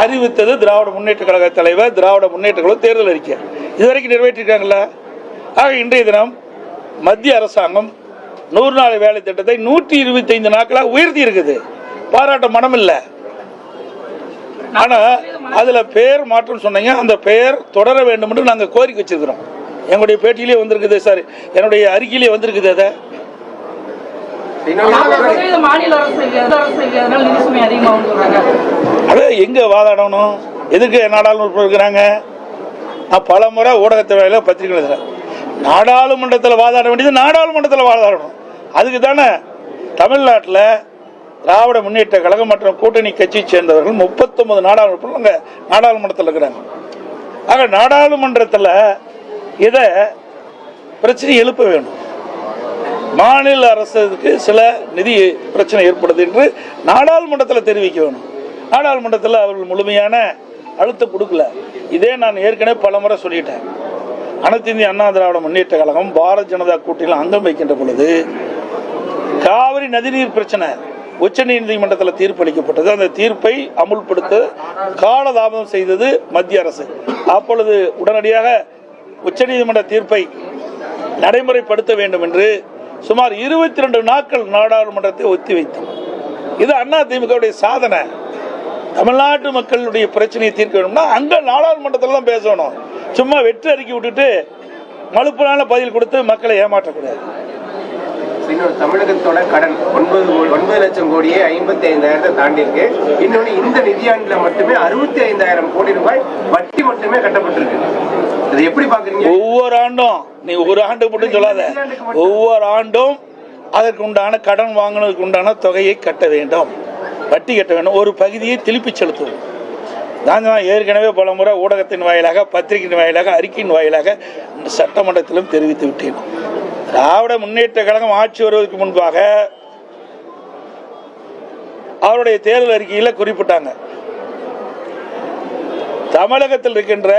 அறிவித்தது திராவிட முன்னேற்ற கழக தலைவர், திராவிட முன்னேற்ற கழக தேர்தல் அறிக்கை. இதுவரைக்கும் நிறைவேற்றிருக்காங்களா? ஆக இன்றைய தினம் மத்திய அரசாங்கம் 100 நாள் வேலை திட்டத்தை 125 நாட்களாக உயர்த்தி இருக்குது. பாராட்ட மனம் இல்லை. ஆனா அதுல பெயர் மாற்றம் சொன்னீங்க, அந்த பெயர் தொடர வேண்டும் என்று நாங்கள் கோரிக்கை வச்சிருக்கிறோம். எங்களுடைய பேட்டியிலே வந்திருக்குது சார், என்னுடைய அறிக்கையிலே வந்திருக்குது. அதை எங்க வாதாடணும்? எதுக்கு நாடாளுமன்ற இருக்கிறாங்க? நான் பல முறை ஊடகத்தை வேலையில பத்திரிகை எழுதுறேன். நாடாளுமன்றத்தில் வாதாட வேண்டியது நாடாளுமன்றத்தில் வாதாடணும். அதுக்கு தானே தமிழ்நாட்டில் திராவிட முன்னேற்ற கழகம் மற்றும் கூட்டணி கட்சியை சேர்ந்தவர்கள் 39 நாடாளுமன்றத்தில் இருக்கிறாங்க. ஆக நாடாளுமன்றத்தில் இதை பிரச்சனை எழுப்ப வேண்டும். மாநில அரசுக்கு சில நிதி பிரச்சனை ஏற்படுது என்று நாடாளுமன்றத்தில் தெரிவிக்க வேணும். நாடாளுமன்றத்தில் அவர்கள் முழுமையான அழுத்தம் கொடுக்கல. இதே நான் ஏற்கனவே பல முறை சொல்லிட்டேன். அனைத்து இந்திய அண்ணா திராவிட முன்னேற்ற கழகம் பாரதிய ஜனதா கூட்டணியில் அங்கம் வைக்கின்ற பொழுது காவிரி நதிநீர் பிரச்சனை உச்ச நீதிமன்றத்தில் தீர்ப்பளிக்கப்பட்டது. அந்த தீர்ப்பை அமுல்படுத்த காலதாமதம் செய்தது மத்திய அரசு. அப்பொழுது உடனடியாக உச்சநீதிமன்ற தீர்ப்பை நடைமுறைப்படுத்த வேண்டும் என்று சுமார் 22 நாட்கள் நாடாளுமன்றத்தை ஒத்திவைத்தோம். இது அதிமுகவுடைய சாதனை. தமிழ்நாட்டு மக்களுடைய பிரச்சனையை தீர்க்க வேண்டும்னா அங்க நாடாளுமன்றத்தில் தான் பேசணும். சும்மா வெற்றி அறிக்கை விட்டுட்டு மலுப்பலான பதில் கொடுத்து மக்களை ஏமாற்றக்கூடாது. தமிழகத்தோட கடன் 9 லட்சம் கோடியே 55,000 தாண்டி இருக்கு. இன்னொன்னு இந்த நிதியாண்டுல மட்டுமே 65,000 கோடி ரூபாய் வட்டி மட்டுமே கட்டப்பட்டிருக்கு. இது எப்படி பாக்குறீங்க? ஒவ்வொரு ஆண்டும் நீ ஒரு ஆண்டு மட்டும் சொல்லாத, ஒவ்வொரு ஆண்டும் அதற்கு உண்டான கடன் வாங்கினதுக்கு உண்டான தொகையை கட்ட வேண்டும், வட்டி கட்ட வேண்டும், ஒரு பகுதியை திருப்பி செலுத்துவோம். நான் ஏற்கனவே பல முறை ஊடகத்தின் வாயிலாக, பத்திரிகையின் வாயிலாக, அறிக்கையின் வாயிலாக சட்டமன்றத்திலும் தெரிவித்து விட்டேன். திராவிட முன்னேற்ற கழகம் ஆட்சி வருவதற்கு முன்பாக அவருடைய தேர்தல் அறிக்கையில் குறிப்பிட்டாங்க, தமிழகத்தில் இருக்கின்ற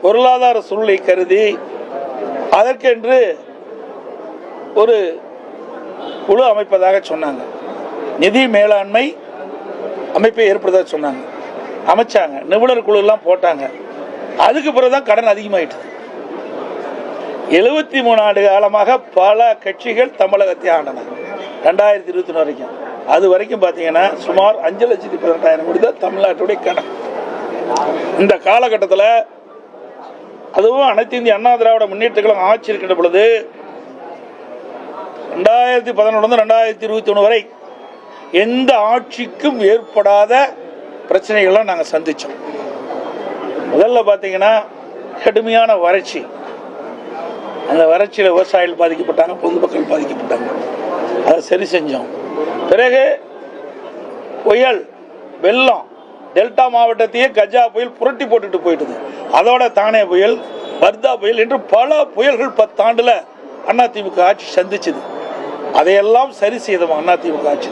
பொருளாதார சூழ்நிலை கருதி அதற்கென்று ஒரு குழு அமைப்பதாக சொன்னாங்க. நிதி மேலாண்மை அமைப்பை ஏற்படுத்த சொன்னாங்க. அமைச்சாங்க, நிபுணர் குழு எல்லாம் போட்டாங்க. அதுக்கு பிறகுதான் கடன் அதிகமாயிட்டு. 73 ஆண்டு காலமாக பல கட்சிகள் தமிழகத்தை ஆண்டன. 2021 வரைக்கும், அது வரைக்கும் பார்த்தீங்கன்னா சுமார் 5,18,000 கோடி தான் தமிழ்நாட்டுடைய கடன். இந்த காலகட்டத்தில் அதுவும் அனைத்து இந்திய அண்ணா திராவிட முன்னேற்ற கழகம் ஆட்சி இருக்கின்ற பொழுது 2011 2021 வரை எந்த ஆட்சிக்கும் ஏற்படாத பிரச்சனைகள்லாம் நாங்கள் சந்தித்தோம். முதல்ல பார்த்தீங்கன்னா கடுமையான வறட்சி. அந்த வறட்சியில் விவசாயிகள் பாதிக்கப்பட்டாங்க, பொதுமக்கள் பாதிக்கப்பட்டாங்க. அதை சரி செஞ்சோம். பிறகு புயல், வெள்ளம், டெல்டா மாவட்டத்தையே கஜா புயல் புரட்டி போட்டுட்டு போயிட்டுது. அதோட தானே புயல், வர்தா புயல் என்று பல புயல்கள் 10 ஆண்டுல அதிமுக ஆட்சி சந்திச்சது. அதையெல்லாம் சரி செய்தோம் அதிமுக ஆட்சி.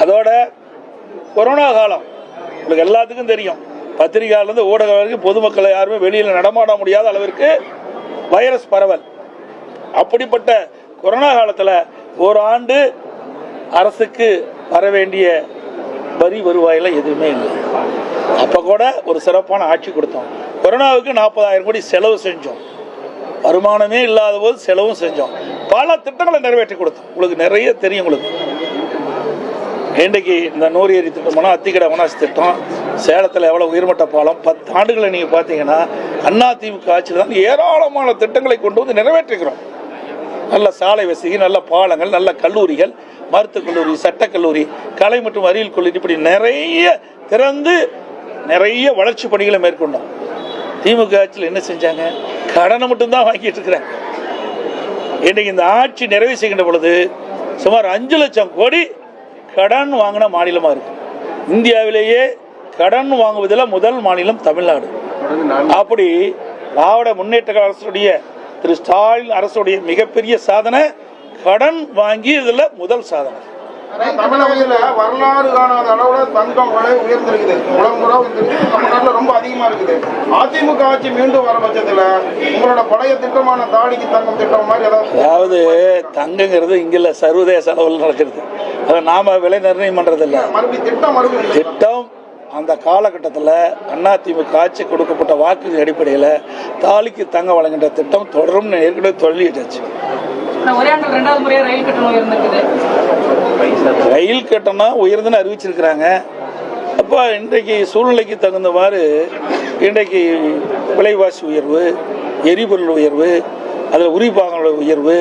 அதோட கொரோனா காலம் உங்களுக்கு எல்லாத்துக்கும் தெரியும். பத்திரிகையாளர்ந்து ஊடகம் வரைக்கும் பொதுமக்களை யாருமே வெளியில் நடமாட முடியாத அளவிற்கு வைரஸ் பரவல். அப்படிப்பட்ட கொரோனா காலத்தில் ஒரு ஆண்டு அரசுக்கு வர வேண்டிய வரி வருவாயில எதுவுமே இல்லை. அப்போ கூட ஒரு சிறப்பான ஆட்சி கொடுத்தோம். கொரோனாவுக்கு 40,000 கோடி செலவு செஞ்சோம். வருமானமே இல்லாத போது செலவும் செஞ்சோம். பல திட்டங்களை நிறைவேற்றி கொடுத்தோம். உங்களுக்கு நிறைய தெரியும். உங்களுக்கு இன்றைக்கு இந்த 100 ஏரி திட்டம், அத்திக்கடை வனாசி திட்டம், சேலத்தில் எவ்வளோ உயர்மட்ட பாலம், 10 ஆண்டுகளை நீங்கள் பார்த்தீங்கன்னா அதிமுக ஆட்சியில் தான் ஏராளமான திட்டங்களை கொண்டு வந்து நிறைவேற்றுகிறோம். நல்ல சாலை வசதி, நல்ல பாலங்கள், நல்ல கல்லூரிகள், மருத்துவக் கல்லூரி, சட்டக்கல்லூரி, கலை மற்றும் அறிவியல் கல்லூரி, இப்படி நிறைய திறந்து நிறைய வளர்ச்சி பணிகளை மேற்கொண்டோம். திமுக ஆட்சியில் என்ன செஞ்சாங்க? கடனை மட்டும்தான் வாங்கிட்டு இருக்கிறாங்க. இன்றைக்கு இந்த ஆட்சி நிறைவு செய்கின்ற பொழுது சுமார் 5 லட்சம் கோடி கடன் வாங்கின மாநிலமாக இருக்கு. இந்தியாவிலேயே கடன் வாங்குவதில் முதல் மாநிலம் தமிழ்நாடு. அப்படி திராவிட முன்னேற்ற அரசுடைய திரு ஸ்டாலின் அரசுடைய மிகப்பெரிய சாதனை கடன் வாங்கி இதுல முதல் சாதனை. தமிழகத்துல வரலாறு காணாத அளவுல தங்கம் விலை உயர்ந்திருக்குது. தமிழ்நாட்டுல ரொம்ப அதிகமா இருக்குது. அதிமுக ஆட்சி மீண்டும் வர பட்சத்துல உங்களோட பழைய திட்டமான தாடிக்கு தங்கம் திட்டம் மாதிரி அதாவது தங்கங்கிறது இங்க இல்ல, சர்வதேச அளவில் நடக்கிறது. அதை நாம விலை நிர்ணயம் பண்றது இல்ல. திட்டம் அந்த காலகட்டத்தில் அதிமுக ஆட்சி கொடுக்கப்பட்ட வாக்குகளின் அடிப்படையில் தாலிக்கு தங்கம் வழங்குகின்ற திட்டம் தொடரும் ஏற்கனவே சொல்லிட்டாச்சு. ஒரே ஆண்டு 2வது முறையாக ரயில் கட்டணம் உயர்ந்திருக்குது. ரயில் கட்டணம் உயர்ந்துன்னு அறிவிச்சிருக்கிறாங்க. அப்போ இன்றைக்கு சூழ்நிலைக்கு தகுந்தவாறு இன்றைக்கு விலைவாசி உயர்வு, எரிபொருள் உயர்வு, அதில் உரிபாகங்கள உயர்வு,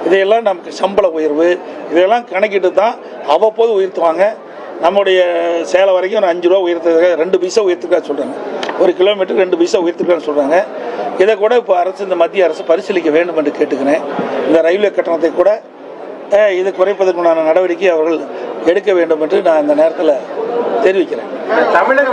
இதையெல்லாம் நமக்கு சம்பள உயர்வு, இதையெல்லாம் கணக்கிட்டு தான் அவ்வப்போது உயர்த்துவாங்க. நம்முடைய சேலம் வரைக்கும் ஒரு 5 ரூபா உயர்த்துறதுக்காக 2 பைசா உயர்த்துக்கா சொல்கிறாங்க. ஒரு கிலோமீட்டர் 2 பைசா உயர்த்துக்கான்னு சொல்கிறாங்க. இதை கூட இப்போ அரசு, இந்த மத்திய அரசு பரிசீலிக்க வேண்டும் என்று கேட்டுக்கிறேன். இந்த ரயில்வே கட்டணத்தை கூட இது குறைப்பதற்குண்டான நடவடிக்கை அவர்கள் எடுக்க வேண்டும் என்று நான் இந்த நேரத்தில் தெரிவிக்கிறேன். தமிழக